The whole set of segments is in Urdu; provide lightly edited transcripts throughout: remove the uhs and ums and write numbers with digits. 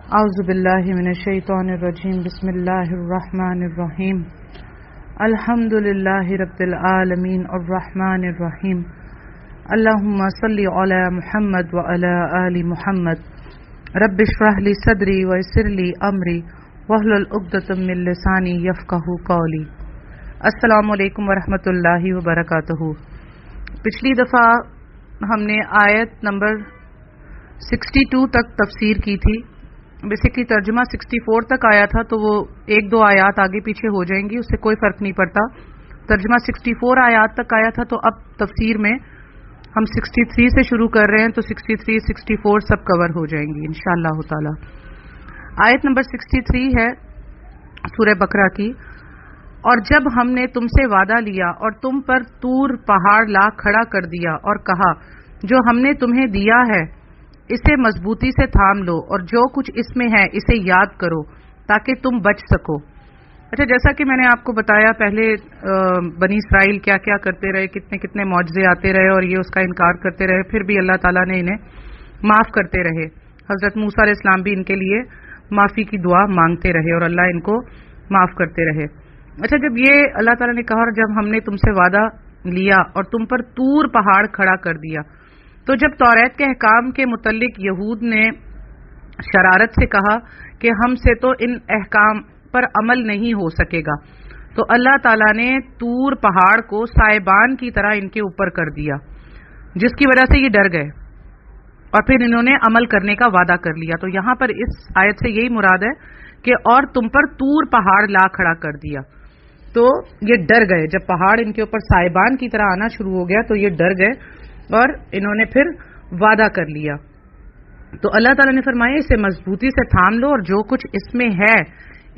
اعوذ باللہ من الشیطان الرجیم بسم اللہ الرحمن الرحیم الحمد للہ رب العالمین الرحمن الرحیم اللہم صلی علی محمد وعلی آل محمد رب اشرح لی صدری ویسر لی امری واحلل عقدۃ من لسانی یفقہوا قولی۔ السلام علیکم ورحمۃ اللہ وبرکاتہ۔ پچھلی دفعہ ہم نے آیت نمبر 62 تک تفسیر کی تھی۔ بیسکلی ترجمہ 64 تک آیا تھا، تو وہ ایک دو آیات آگے پیچھے ہو جائیں گی، اس سے کوئی فرق نہیں پڑتا۔ ترجمہ 64 آیات تک آیا تھا، تو اب تفسیر میں ہم 63 سے شروع کر رہے ہیں، تو 63 64 سب کور ہو جائیں گی انشاءاللہ تعالی۔ آیت نمبر 63 ہے سورہ بقرہ کی۔ اور جب ہم نے تم سے وعدہ لیا اور تم پر طور پہاڑ لا کھڑا کر دیا اور کہا جو ہم نے تمہیں دیا ہے اسے مضبوطی سے تھام لو اور جو کچھ اس میں ہے اسے یاد کرو تاکہ تم بچ سکو۔ اچھا، جیسا کہ میں نے آپ کو بتایا پہلے بنی اسرائیل کیا کیا کرتے رہے، کتنے کتنے معجزے آتے رہے اور یہ اس کا انکار کرتے رہے، پھر بھی اللہ تعالیٰ نے انہیں معاف کرتے رہے۔ حضرت موسیٰ علیہ السلام بھی ان کے لیے معافی کی دعا مانگتے رہے اور اللہ ان کو معاف کرتے رہے۔ اچھا، جب یہ اللہ تعالیٰ نے کہا اور جب ہم نے تم سے وعدہ لیا اور تم پر طور پہاڑ کھڑا کر دیا، تو جب توریت کے احکام کے متعلق یہود نے شرارت سے کہا کہ ہم سے تو ان احکام پر عمل نہیں ہو سکے گا، تو اللہ تعالیٰ نے طور پہاڑ کو سائبان کی طرح ان کے اوپر کر دیا، جس کی وجہ سے یہ ڈر گئے اور پھر انہوں نے عمل کرنے کا وعدہ کر لیا۔ تو یہاں پر اس آیت سے یہی مراد ہے کہ اور تم پر طور پہاڑ لا کھڑا کر دیا، تو یہ ڈر گئے۔ جب پہاڑ ان کے اوپر سائبان کی طرح آنا شروع ہو گیا تو یہ ڈر گئے اور انہوں نے پھر وعدہ کر لیا۔ تو اللہ تعالیٰ نے فرمایا اسے مضبوطی سے تھام لو اور جو کچھ اس میں ہے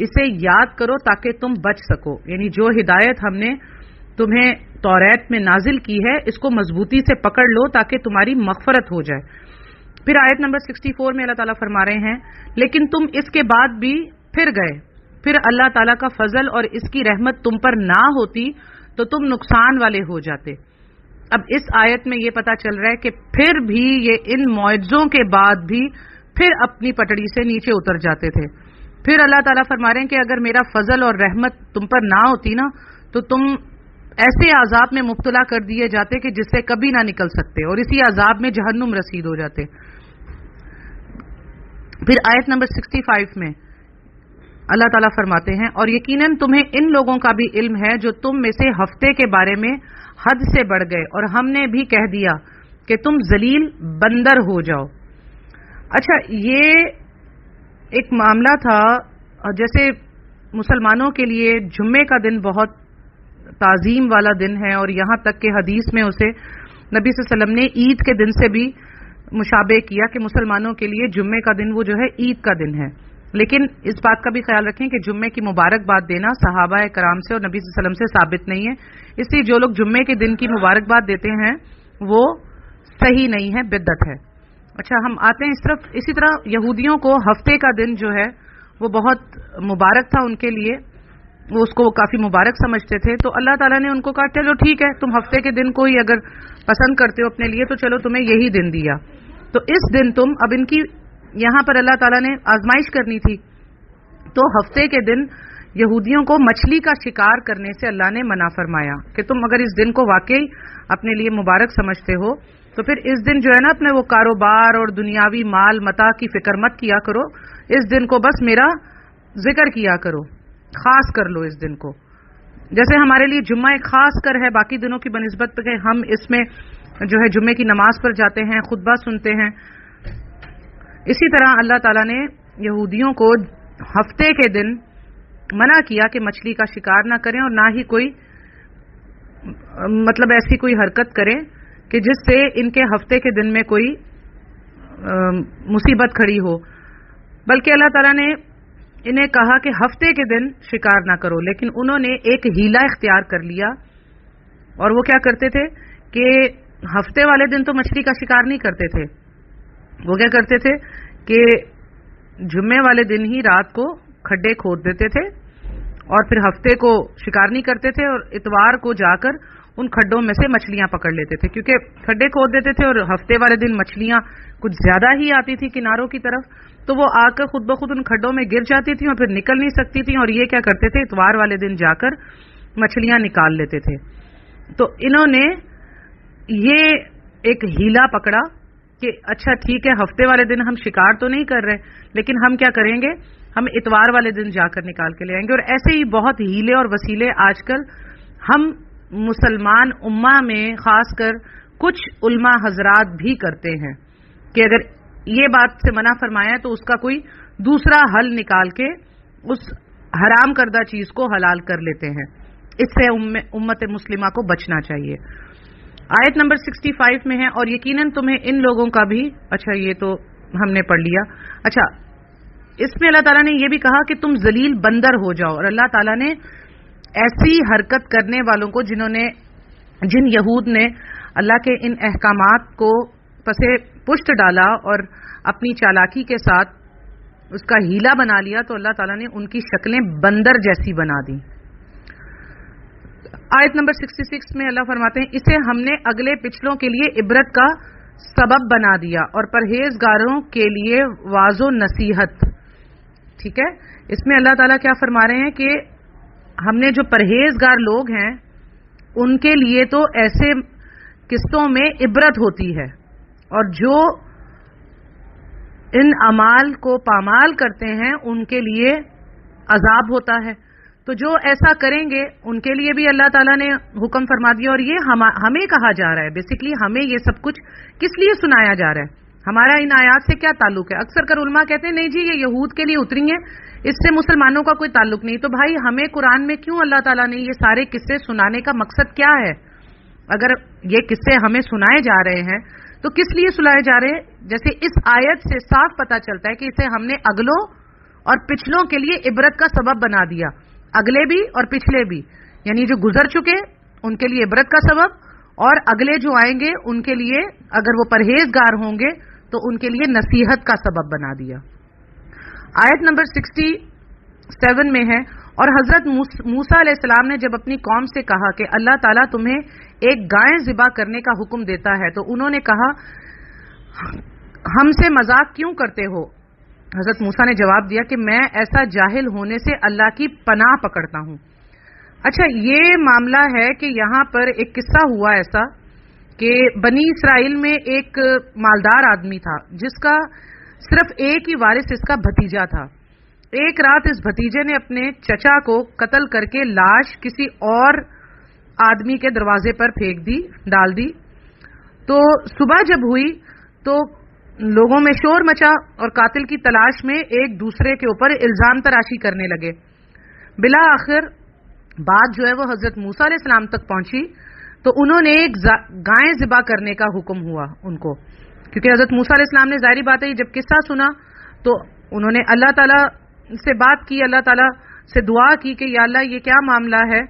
اسے یاد کرو تاکہ تم بچ سکو، یعنی جو ہدایت ہم نے تمہیں توریت میں نازل کی ہے اس کو مضبوطی سے پکڑ لو تاکہ تمہاری مغفرت ہو جائے۔ پھر آیت نمبر 64 میں اللہ تعالیٰ فرما رہے ہیں لیکن تم اس کے بعد بھی پھر گئے، پھر اللہ تعالیٰ کا فضل اور اس کی رحمت تم پر نہ ہوتی تو تم نقصان والے ہو جاتے۔ اب اس آیت میں یہ پتا چل رہا ہے کہ پھر بھی یہ ان معجزوں کے بعد بھی پھر اپنی پٹڑی سے نیچے اتر جاتے تھے۔ پھر اللہ تعالیٰ فرما رہے ہیں کہ اگر میرا فضل اور رحمت تم پر نہ ہوتی نا تو تم ایسے عذاب میں مبتلا کر دیے جاتے کہ جس سے کبھی نہ نکل سکتے اور اسی عذاب میں جہنم رسید ہو جاتے۔ پھر آیت نمبر 65 میں اللہ تعالیٰ فرماتے ہیں اور یقیناً تمہیں ان لوگوں کا بھی علم ہے جو تم میں سے ہفتے کے بارے میں حد سے بڑھ گئے اور ہم نے بھی کہہ دیا کہ تم ذلیل بندر ہو جاؤ۔ اچھا، یہ ایک معاملہ تھا، جیسے مسلمانوں کے لیے جمعے کا دن بہت تعظیم والا دن ہے اور یہاں تک کہ حدیث میں اسے نبی صلی اللہ علیہ وسلم نے عید کے دن سے بھی مشابہ کیا کہ مسلمانوں کے لیے جمعے کا دن وہ جو ہے عید کا دن ہے۔ لیکن اس بات کا بھی خیال رکھیں کہ جمعے کی مبارکباد دینا صحابہ کرام سے اور نبی صلی اللہ علیہ وسلم سے ثابت نہیں ہے، اس لیے جو لوگ جمعے کے دن کی مبارکباد دیتے ہیں وہ صحیح نہیں ہے، بدعت ہے۔ اچھا، ہم آتے ہیں اس طرف۔ اسی طرح یہودیوں کو ہفتے کا دن جو ہے وہ بہت مبارک تھا ان کے لیے، وہ اس کو کافی مبارک سمجھتے تھے، تو اللہ تعالیٰ نے ان کو کہا چلو ٹھیک ہے، تم ہفتے کے دن کو ہی اگر پسند کرتے ہو اپنے لیے تو چلو تمہیں یہی دن دیا۔ تو اس دن تم اب ان کی یہاں پر اللہ تعالیٰ نے آزمائش کرنی تھی، تو ہفتے کے دن یہودیوں کو مچھلی کا شکار کرنے سے اللہ نے منع فرمایا کہ تم اگر اس دن کو واقعی اپنے لیے مبارک سمجھتے ہو تو پھر اس دن جو ہے نا اپنے وہ کاروبار اور دنیاوی مال متاع کی فکر مت کیا کرو، اس دن کو بس میرا ذکر کیا کرو، خاص کر لو اس دن کو۔ جیسے ہمارے لیے جمعہ ایک خاص کر ہے باقی دنوں کی بنسبت پہ، ہم اس میں جو ہے جمعے کی نماز پر جاتے ہیں، خطبہ سنتے ہیں، اسی طرح اللہ تعالیٰ نے یہودیوں کو ہفتے کے دن منع کیا کہ مچھلی کا شکار نہ کریں اور نہ ہی کوئی مطلب ایسی کوئی حرکت کریں کہ جس سے ان کے ہفتے کے دن میں کوئی مصیبت کھڑی ہو، بلکہ اللہ تعالیٰ نے انہیں کہا کہ ہفتے کے دن شکار نہ کرو، لیکن انہوں نے ایک ہیلا اختیار کر لیا اور وہ کیا کرتے تھے کہ ہفتے والے دن تو مچھلی کا شکار نہیں کرتے تھے، وہ کیا کرتے تھے کہ جمعے والے دن ہی رات کو کھڈے کھود دیتے تھے اور پھر ہفتے کو شکار نہیں کرتے تھے اور اتوار کو جا کر ان کھڈوں میں سے مچھلیاں پکڑ لیتے تھے، کیونکہ کھڈے کھود دیتے تھے اور ہفتے والے دن مچھلیاں کچھ زیادہ ہی آتی تھی کناروں کی طرف، تو وہ آ کر خود بخود ان کھڈوں میں گر جاتی تھیں اور پھر نکل نہیں سکتی تھیں، اور یہ کیا کرتے تھے اتوار والے دن جا کر مچھلیاں نکال لیتے تھے۔ تو انہوں نے یہ ایک ہیلا پکڑا کہ اچھا ٹھیک ہے، ہفتے والے دن ہم شکار تو نہیں کر رہے، لیکن ہم کیا کریں گے، ہم اتوار والے دن جا کر نکال کے لے آئیں گے۔ اور ایسے ہی بہت ہیلے اور وسیلے آج کل ہم مسلمان امہ میں خاص کر کچھ علماء حضرات بھی کرتے ہیں کہ اگر یہ بات سے منع فرمایا ہے تو اس کا کوئی دوسرا حل نکال کے اس حرام کردہ چیز کو حلال کر لیتے ہیں۔ اس سے امت مسلمہ کو بچنا چاہیے۔ آیت نمبر 65 میں ہے، اور یقیناً تمہیں ان لوگوں کا بھی، اچھا یہ تو ہم نے پڑھ لیا۔ اچھا اس میں اللہ تعالیٰ نے یہ بھی کہا کہ تم ذلیل بندر ہو جاؤ، اور اللہ تعالیٰ نے ایسی حرکت کرنے والوں کو جن یہود نے اللہ کے ان احکامات کو پسے پشت ڈالا اور اپنی چالاکی کے ساتھ اس کا ہیلا بنا لیا، تو اللہ تعالیٰ نے ان کی شکلیں بندر جیسی بنا دی۔ آیت نمبر 66 میں اللہ فرماتے ہیں، اسے ہم نے اگلے پچھلوں کے لیے عبرت کا سبب بنا دیا اور پرہیزگاروں کے لیے واعظ و نصیحت۔ ٹھیک ہے، اس میں اللہ تعالیٰ کیا فرما رہے ہیں کہ ہم نے جو پرہیزگار لوگ ہیں ان کے لیے تو ایسے قسطوں میں عبرت ہوتی ہے، اور جو ان اعمال کو پامال کرتے ہیں ان کے لیے عذاب ہوتا ہے۔ تو جو ایسا کریں گے ان کے لیے بھی اللہ تعالیٰ نے حکم فرما دیا، اور یہ ہمیں کہا جا رہا ہے، بیسیکلی ہمیں یہ سب کچھ کس لیے سنایا جا رہا ہے، ہمارا ان آیات سے کیا تعلق ہے؟ اکثر کر علماء کہتے ہیں نہیں جی یہ یہود کے لیے اتری ہیں، اس سے مسلمانوں کا کوئی تعلق نہیں۔ تو بھائی ہمیں قرآن میں کیوں اللہ تعالیٰ نے یہ سارے قصے سنانے کا مقصد کیا ہے؟ اگر یہ قصے ہمیں سنائے جا رہے ہیں تو کس لیے سنائے جا رہے ہیں؟ جیسے اس آیت سے صاف پتہ چلتا ہے کہ اسے ہم نے اگلوں اور پچھلوں کے لیے عبرت کا سبب بنا دیا، اگلے بھی اور پچھلے بھی، یعنی جو گزر چکے ان کے لیے عبرت کا سبب، اور اگلے جو آئیں گے ان کے لیے اگر وہ پرہیزگار ہوں گے تو ان کے لیے نصیحت کا سبب بنا دیا۔ آیت نمبر 67 میں ہے، اور حضرت موسیٰ علیہ السلام نے جب اپنی قوم سے کہا کہ اللہ تعالیٰ تمہیں ایک گائے ذبح کرنے کا حکم دیتا ہے تو انہوں نے کہا ہم سے مذاق کیوں کرتے ہو؟ حضرت موسیٰ نے جواب دیا کہ میں ایسا جاہل ہونے سے اللہ کی پناہ پکڑتا ہوں۔ اچھا یہ معاملہ ہے کہ یہاں پر ایک قصہ ہوا ایسا کہ بنی اسرائیل میں ایک مالدار آدمی تھا جس کا صرف ایک ہی وارث اس کا بھتیجا تھا۔ ایک رات اس بھتیجے نے اپنے چچا کو قتل کر کے لاش کسی اور آدمی کے دروازے پر ڈال دی۔ تو صبح جب ہوئی تو لوگوں میں شور مچا اور قاتل کی تلاش میں ایک دوسرے کے اوپر الزام تراشی کرنے لگے۔ بالآخر بات جو ہے وہ حضرت موسیٰ علیہ السلام تک پہنچی تو انہوں نے ایک گائے ذبح کرنے کا حکم ہوا ان کو، کیونکہ حضرت موسیٰ علیہ السلام نے ظاہری بات ہے جب قصہ سنا تو انہوں نے اللہ تعالیٰ سے بات کی، اللہ تعالیٰ سے دعا کی کہ یا اللہ یہ کیا معاملہ ہے۔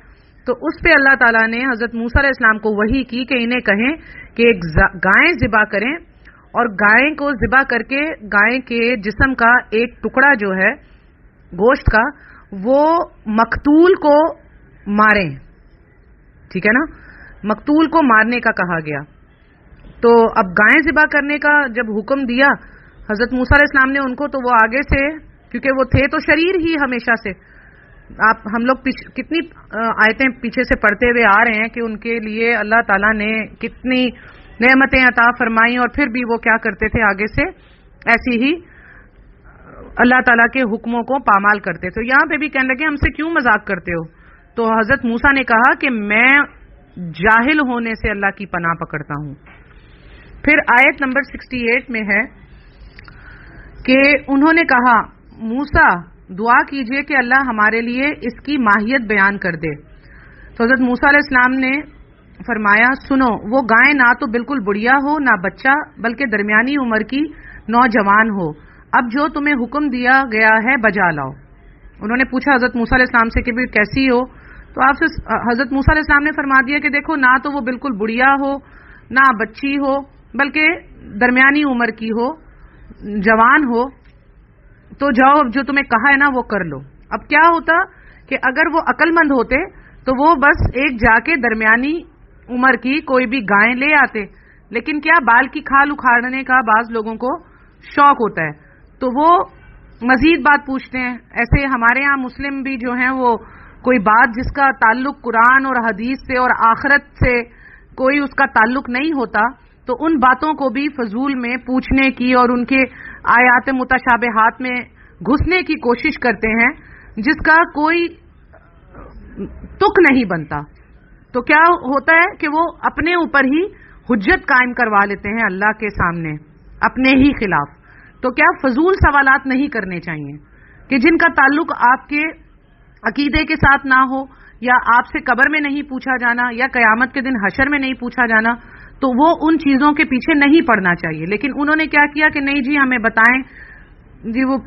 تو اس پہ اللہ تعالیٰ نے حضرت موسیٰ علیہ السلام کو وحی کی کہ انہیں کہیں کہ ایک گائے ذبح کریں، اور گائے کو ذبح کر کے گائے کے جسم کا ایک ٹکڑا جو ہے گوشت کا وہ مقتول کو ماریں۔ ٹھیک ہے نا، مقتول کو مارنے کا کہا گیا۔ تو اب گائے ذبح کرنے کا جب حکم دیا حضرت موسیٰ علیہ السلام نے ان کو، تو وہ آگے سے کیونکہ وہ تھے تو شریر ہی ہمیشہ سے، ہم لوگ کتنی آیتیں پیچھے سے پڑھتے ہوئے آ رہے ہیں کہ ان کے لیے اللہ تعالیٰ نے کتنی نعمتیں عطا فرمائیں، اور پھر بھی وہ کیا کرتے تھے آگے سے ایسی ہی اللہ تعالیٰ کے حکموں کو پامال کرتے تھے۔ یہاں پہ بھی کہنے لگے ہم سے کیوں مذاق کرتے ہو؟ تو حضرت موسیٰ نے کہا کہ میں جاہل ہونے سے اللہ کی پناہ پکڑتا ہوں۔ پھر آیت نمبر 68 میں ہے کہ انہوں نے کہا موسیٰ دعا کیجئے کہ اللہ ہمارے لیے اس کی ماہیت بیان کر دے۔ تو حضرت موسیٰ علیہ السلام نے فرمایا سنو، وہ گائے نہ تو بالکل بڑھیا ہو نہ بچہ، بلکہ درمیانی عمر کی نوجوان ہو، اب جو تمہیں حکم دیا گیا ہے بجا لاؤ۔ انہوں نے پوچھا حضرت موسیٰ علیہ السلام سے کہ بھی کیسی ہو؟ تو آپ سے حضرت موسیٰ علیہ السلام نے فرما دیا کہ دیکھو نہ تو وہ بالکل بڑھیا ہو نہ بچی ہو، بلکہ درمیانی عمر کی ہو، جوان ہو، تو جاؤ جو تمہیں کہا ہے نا وہ کر لو۔ اب کیا ہوتا کہ اگر وہ عقل مند ہوتے تو وہ بس ایک جا کے درمیانی عمر کی کوئی بھی گائیں لے آتے، لیکن کیا بال کی کھال اکھاڑنے کا بعض لوگوں کو شوق ہوتا ہے تو وہ مزید بات پوچھتے ہیں. ایسے ہمارے ہاں مسلم بھی جو ہیں وہ کوئی بات جس کا تعلق قرآن اور حدیث سے اور آخرت سے کوئی اس کا تعلق نہیں ہوتا تو ان باتوں کو بھی فضول میں پوچھنے کی اور ان کے آیات متشابہات میں گھسنے کی کوشش کرتے ہیں جس کا کوئی تک نہیں بنتا. تو کیا ہوتا ہے کہ وہ اپنے اوپر ہی حجت قائم کروا لیتے ہیں اللہ کے سامنے اپنے ہی خلاف. تو کیا فضول سوالات نہیں کرنے چاہیے کہ جن کا تعلق آپ کے عقیدے کے ساتھ نہ ہو، یا آپ سے قبر میں نہیں پوچھا جانا، یا قیامت کے دن حشر میں نہیں پوچھا جانا، تو وہ ان چیزوں کے پیچھے نہیں پڑنا چاہیے. لیکن انہوں نے کیا کیا کہ نہیں جی ہمیں بتائیں جی وہ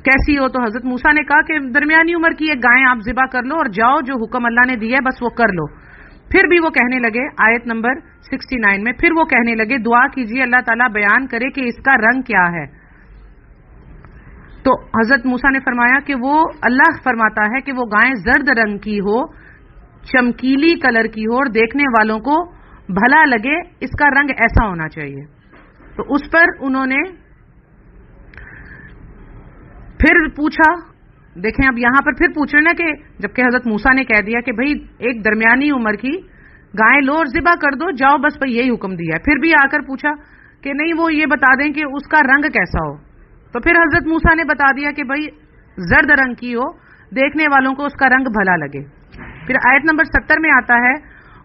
کیسی ہو. تو حضرت موسیٰ نے کہا کہ درمیانی عمر کی ایک گائے آپ ذبح کر لو اور جاؤ، جو حکم اللہ نے دیا ہے بس وہ کر لو. پھر بھی وہ کہنے لگے، آیت نمبر 69 میں پھر وہ کہنے لگے دعا کیجئے اللہ تعالیٰ بیان کرے کہ اس کا رنگ کیا ہے. تو حضرت موسیٰ نے فرمایا کہ وہ اللہ فرماتا ہے کہ وہ گائے زرد رنگ کی ہو، چمکیلی کلر کی ہو اور دیکھنے والوں کو بھلا لگے، اس کا رنگ ایسا ہونا چاہیے. تو اس پر انہوں نے پھر پوچھا. دیکھیں اب یہاں پر پھر پوچھ رہے نا کہ جبکہ حضرت موسیٰ نے کہہ دیا کہ بھئی ایک درمیانی عمر کی گائے لو اور ذبح کر دو، جاؤ بس بھئی یہی حکم دیا ہے. پھر بھی آ کر پوچھا کہ نہیں وہ یہ بتا دیں کہ اس کا رنگ کیسا ہو. تو پھر حضرت موسیٰ نے بتا دیا کہ بھئی زرد رنگ کی ہو، دیکھنے والوں کو اس کا رنگ بھلا لگے. پھر آیت نمبر 70 میں آتا ہے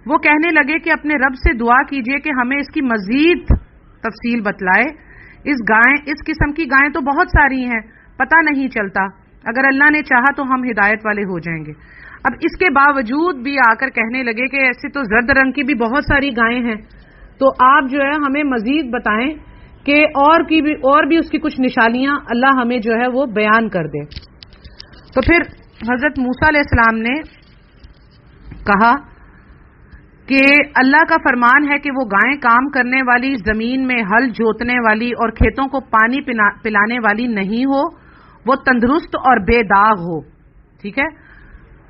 وہ کہنے لگے کہ اپنے رب سے دعا کیجئے کہ ہمیں اس کی مزید تفصیل بتلائے. اس قسم کی گائیں تو بہت ساری ہیں، پتہ نہیں چلتا، اگر اللہ نے چاہا تو ہم ہدایت والے ہو جائیں گے. اب اس کے باوجود بھی آ کر کہنے لگے کہ ایسے تو زرد رنگ کی بھی بہت ساری گائیں ہیں، تو آپ جو ہے ہمیں مزید بتائیں کہ اور بھی اس کی کچھ نشانیاں اللہ ہمیں جو ہے وہ بیان کر دے. تو پھر حضرت موسیٰ علیہ السلام نے کہا کہ اللہ کا فرمان ہے کہ وہ گائیں کام کرنے والی، زمین میں ہل جوتنے والی اور کھیتوں کو پانی پلانے والی نہیں ہو، وہ تندرست اور بے داغ ہو. ٹھیک ہے.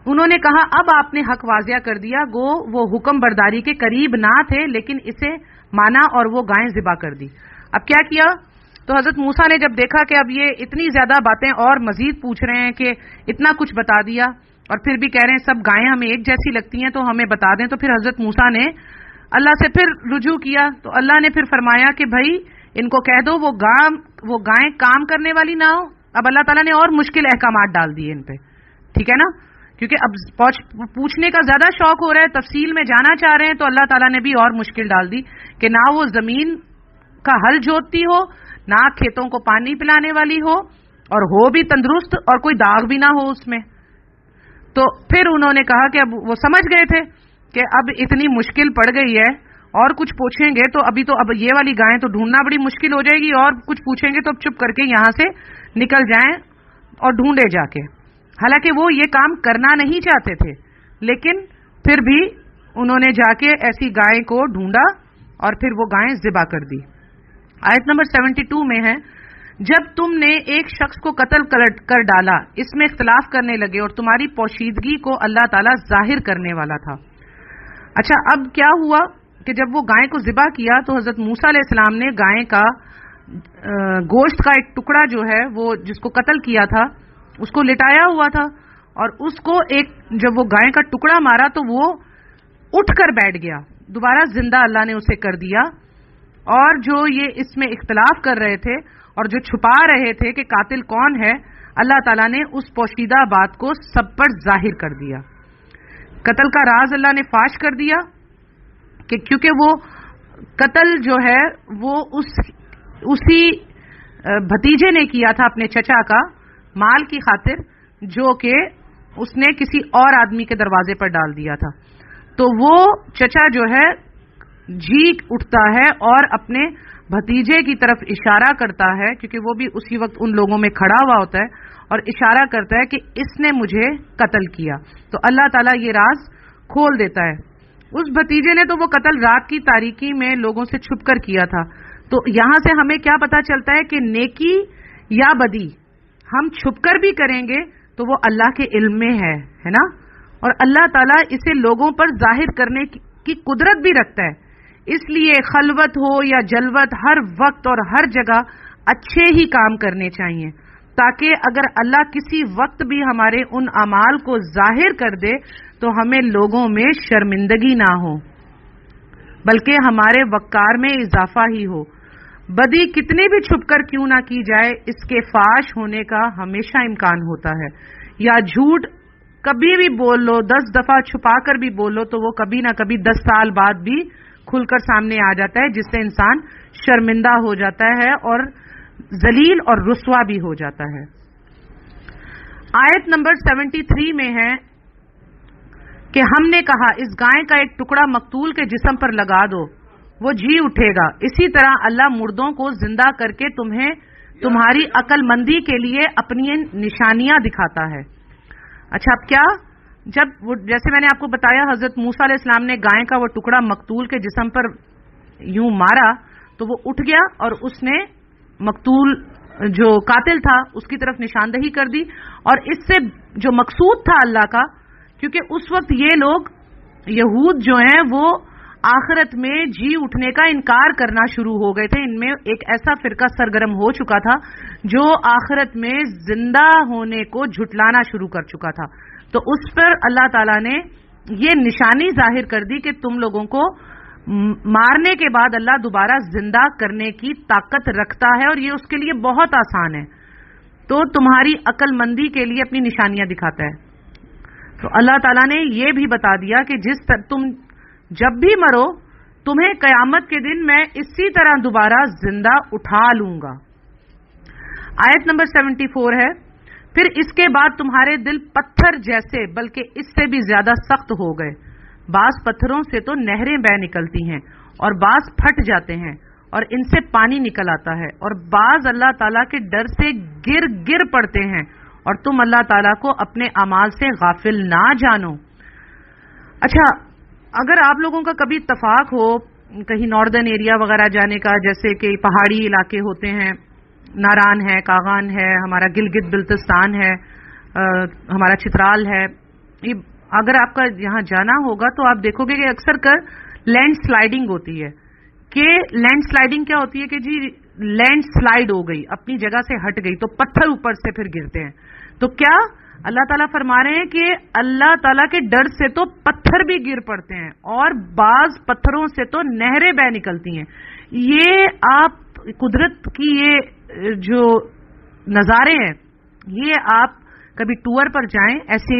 انہوں نے کہا اب آپ نے حق واضح کر دیا، گو وہ حکم برداری کے قریب نہ تھے لیکن اسے مانا اور وہ گائیں ذبح کر دی. اب کیا کیا؟ تو حضرت موسیٰ نے جب دیکھا کہ اب یہ اتنی زیادہ باتیں اور مزید پوچھ رہے ہیں کہ اتنا کچھ بتا دیا اور پھر بھی کہہ رہے ہیں سب گائیں ہمیں ایک جیسی لگتی ہیں تو ہمیں بتا دیں، تو پھر حضرت موسیٰ نے اللہ سے پھر رجوع کیا. تو اللہ نے پھر فرمایا کہ بھائی ان کو کہہ دو وہ گائیں کام کرنے والی نہ ہو. اب اللہ تعالیٰ نے اور مشکل احکامات ڈال دیے ان پہ. ٹھیک ہے نا، کیونکہ اب پوچھنے کا زیادہ شوق ہو رہا ہے، تفصیل میں جانا چاہ رہے ہیں، تو اللہ تعالیٰ نے بھی اور مشکل ڈال دی کہ نہ وہ زمین کا ہل جوتتی ہو، نہ کھیتوں کو پانی پلانے والی ہو، اور ہو بھی تندرست اور کوئی داغ بھی نہ ہو اس میں. تو پھر انہوں نے کہا کہ اب وہ سمجھ گئے تھے کہ اب اتنی مشکل پڑ گئی ہے اور کچھ پوچھیں گے تو اب یہ والی گائیں تو ڈھونڈنا بڑی مشکل ہو جائے گی، اور کچھ پوچھیں گے تو اب چپ کر کے یہاں سے نکل جائیں اور ڈھونڈے جا کے. حالانکہ وہ یہ کام کرنا نہیں چاہتے تھے، لیکن پھر بھی انہوں نے جا کے ایسی گائے کو ڈھونڈا اور پھر وہ گائیں ذبح کر دی. آیت نمبر 72 میں ہے جب تم نے ایک شخص کو قتل کر ڈالا، اس میں اختلاف کرنے لگے اور تمہاری پوشیدگی کو اللہ تعالیٰ ظاہر کرنے والا تھا. اچھا اب کیا ہوا کہ جب وہ گائے کو ذبح کیا تو حضرت موسیٰ علیہ السلام نے گائے کا گوشت کا ایک ٹکڑا جو ہے وہ جس کو قتل کیا تھا اس کو لٹایا ہوا تھا، اور اس کو جب وہ گائے کا ٹکڑا مارا تو وہ اٹھ کر بیٹھ گیا، دوبارہ زندہ اللہ نے اسے کر دیا. اور جو یہ اس میں اختلاف کر رہے تھے اور جو چھپا رہے تھے کہ قاتل کون ہے، اللہ تعالیٰ نے اس پوشیدہ بات کو سب پر ظاہر کر دیا. قتل کا راز اللہ نے فاش کر دیا کہ کیونکہ وہ قتل جو ہے وہ اسی بھتیجے نے کیا تھا اپنے چچا کا، مال کی خاطر، جو کہ اس نے کسی اور آدمی کے دروازے پر ڈال دیا تھا. تو وہ چچا جو ہے جھیک اٹھتا ہے اور اپنے بھتیجے کی طرف اشارہ کرتا ہے، کیونکہ وہ بھی اسی وقت ان لوگوں میں کھڑا ہوا ہوتا ہے، اور اشارہ کرتا ہے کہ اس نے مجھے قتل کیا. تو اللہ تعالیٰ یہ راز کھول دیتا ہے. اس بھتیجے نے تو وہ قتل رات کی تاریکی میں لوگوں سے چھپ کر کیا تھا. تو یہاں سے ہمیں کیا پتا چلتا ہے کہ نیکی یا بدی ہم چھپ کر بھی کریں گے تو وہ اللہ کے علم میں ہے نا، اور اللہ تعالیٰ اسے لوگوں پر ظاہر کرنے کی قدرت بھی رکھتا ہے. اس لیے خلوت ہو یا جلوت ہر وقت اور ہر جگہ اچھے ہی کام کرنے چاہیے، تاکہ اگر اللہ کسی وقت بھی ہمارے ان اعمال کو ظاہر کر دے تو ہمیں لوگوں میں شرمندگی نہ ہو بلکہ ہمارے وقار میں اضافہ ہی ہو. بدی کتنی بھی چھپ کر کیوں نہ کی جائے، اس کے فاش ہونے کا ہمیشہ امکان ہوتا ہے. یا جھوٹ کبھی بھی بول لو، 10 دفعہ چھپا کر بھی بول لو تو وہ کبھی نہ کبھی 10 سال بعد بھی کھل کر سامنے آ جاتا ہے، جس سے انسان شرمندہ ہو جاتا ہے اور ذلیل اور رسوا بھی ہو جاتا ہے. آیت نمبر 73 میں ہے کہ ہم نے کہا اس گائے کا ایک ٹکڑا مقتول کے جسم پر لگا دو، وہ جی اٹھے گا. اسی طرح اللہ مردوں کو زندہ کر کے تمہیں تمہاری عقل مندی کے لیے اپنی نشانیاں دکھاتا ہے. اچھا اب کیا، جب جیسے میں نے آپ کو بتایا حضرت موسیٰ علیہ السلام نے گائے کا وہ ٹکڑا مقتول کے جسم پر یوں مارا تو وہ اٹھ گیا اور اس نے مقتول جو قاتل تھا اس کی طرف نشاندہی کر دی. اور اس سے جو مقصود تھا اللہ کا، کیونکہ اس وقت یہ لوگ یہود جو ہیں وہ آخرت میں جی اٹھنے کا انکار کرنا شروع ہو گئے تھے. ان میں ایک ایسا فرقہ سرگرم ہو چکا تھا جو آخرت میں زندہ ہونے کو جھٹلانا شروع کر چکا تھا. تو اس پر اللہ تعالیٰ نے یہ نشانی ظاہر کر دی کہ تم لوگوں کو مارنے کے بعد اللہ دوبارہ زندہ کرنے کی طاقت رکھتا ہے اور یہ اس کے لیے بہت آسان ہے. تو تمہاری عقل مندی کے لیے اپنی نشانیاں دکھاتا ہے. تو اللہ تعالیٰ نے یہ بھی بتا دیا کہ تم جب بھی مرو تمہیں قیامت کے دن میں اسی طرح دوبارہ زندہ اٹھا لوں گا. آیت نمبر 74 ہے، پھر اس کے بعد تمہارے دل پتھر جیسے بلکہ اس سے بھی زیادہ سخت ہو گئے. بعض پتھروں سے تو نہریں بہہ نکلتی ہیں اور بعض پھٹ جاتے ہیں اور ان سے پانی نکل آتا ہے، اور بعض اللہ تعالیٰ کے ڈر سے گر پڑتے ہیں اور تم اللہ تعالیٰ کو اپنے اعمال سے غافل نہ جانو. اچھا اگر آپ لوگوں کا کبھی اتفاق ہو کہیں ناردرن ایریا وغیرہ جانے کا، جیسے کہ پہاڑی علاقے ہوتے ہیں، ناران ہے، کاغان ہے، ہمارا گلگت بلتستان ہے، ہمارا چترال ہے، اگر آپ کا یہاں جانا ہوگا تو آپ دیکھو گے کہ اکثر کر لینڈ سلائیڈنگ ہوتی ہے. کہ لینڈ سلائیڈنگ کیا ہوتی ہے کہ جی لینڈ سلائیڈ ہو گئی، اپنی جگہ سے ہٹ گئی تو پتھر اوپر سے پھر گرتے ہیں. تو کیا اللہ تعالیٰ فرما رہے ہیں کہ اللہ تعالیٰ کے ڈر سے تو پتھر بھی گر پڑتے ہیں اور بعض پتھروں سے تو نہریں بہہ نکلتی ہیں. یہ آپ قدرت کی یہ جو نظارے ہیں، یہ آپ کبھی ٹور پر جائیں، ایسے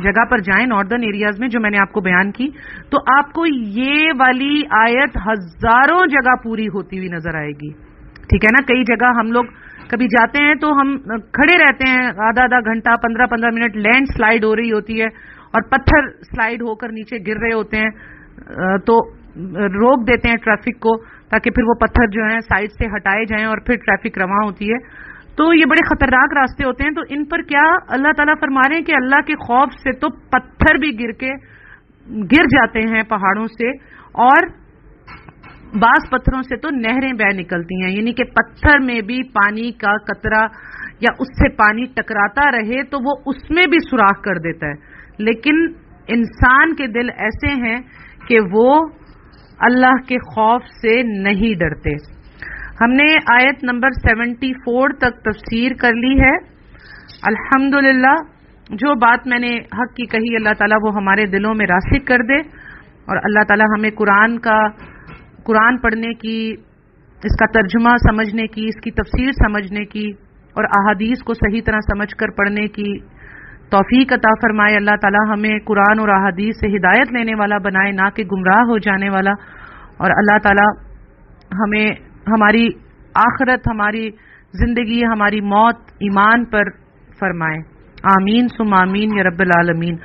جگہ پر جائیں ناردرن ایریاز میں جو میں نے آپ کو بیان کی، تو آپ کو یہ والی آیت ہزاروں جگہ پوری ہوتی ہوئی نظر آئے گی. ٹھیک ہے نا. کئی جگہ ہم لوگ کبھی جاتے ہیں تو ہم کھڑے رہتے ہیں آدھا گھنٹہ، 15 منٹ، لینڈ سلائیڈ ہو رہی ہوتی ہے اور پتھر سلائیڈ ہو کر نیچے گر رہے ہوتے ہیں، تو روک دیتے ہیں ٹریفک کو تاکہ پھر وہ پتھر جو ہیں سائڈ سے ہٹائے جائیں اور پھر ٹریفک رواں ہوتی ہے. تو یہ بڑے خطرناک راستے ہوتے ہیں. تو ان پر کیا اللہ تعالیٰ فرما رہے ہیں کہ اللہ کے خوف سے تو پتھر بھی گر جاتے ہیں پہاڑوں سے، اور بعض پتھروں سے تو نہریں بہہ نکلتی ہیں. یعنی کہ پتھر میں بھی پانی کا قطرہ یا اس سے پانی ٹکراتا رہے تو وہ اس میں بھی سوراخ کر دیتا ہے. لیکن انسان کے دل ایسے ہیں کہ وہ اللہ کے خوف سے نہیں ڈرتے. ہم نے آیت نمبر 74 تک تفسیر کر لی ہے. الحمدللہ جو بات میں نے حق کی کہی اللہ تعالیٰ وہ ہمارے دلوں میں راسخ کر دے، اور اللہ تعالیٰ ہمیں قرآن پڑھنے کی، اس کا ترجمہ سمجھنے کی، اس کی تفسیر سمجھنے کی اور احادیث کو صحیح طرح سمجھ کر پڑھنے کی توفیق عطا فرمائے. اللہ تعالیٰ ہمیں قرآن اور احادیث سے ہدایت لینے والا بنائے، نہ کہ گمراہ ہو جانے والا. اور اللہ تعالیٰ ہمیں ہماری آخرت، ہماری زندگی، ہماری موت ایمان پر فرمائے. آمین ثم آمین یا رب العالمین.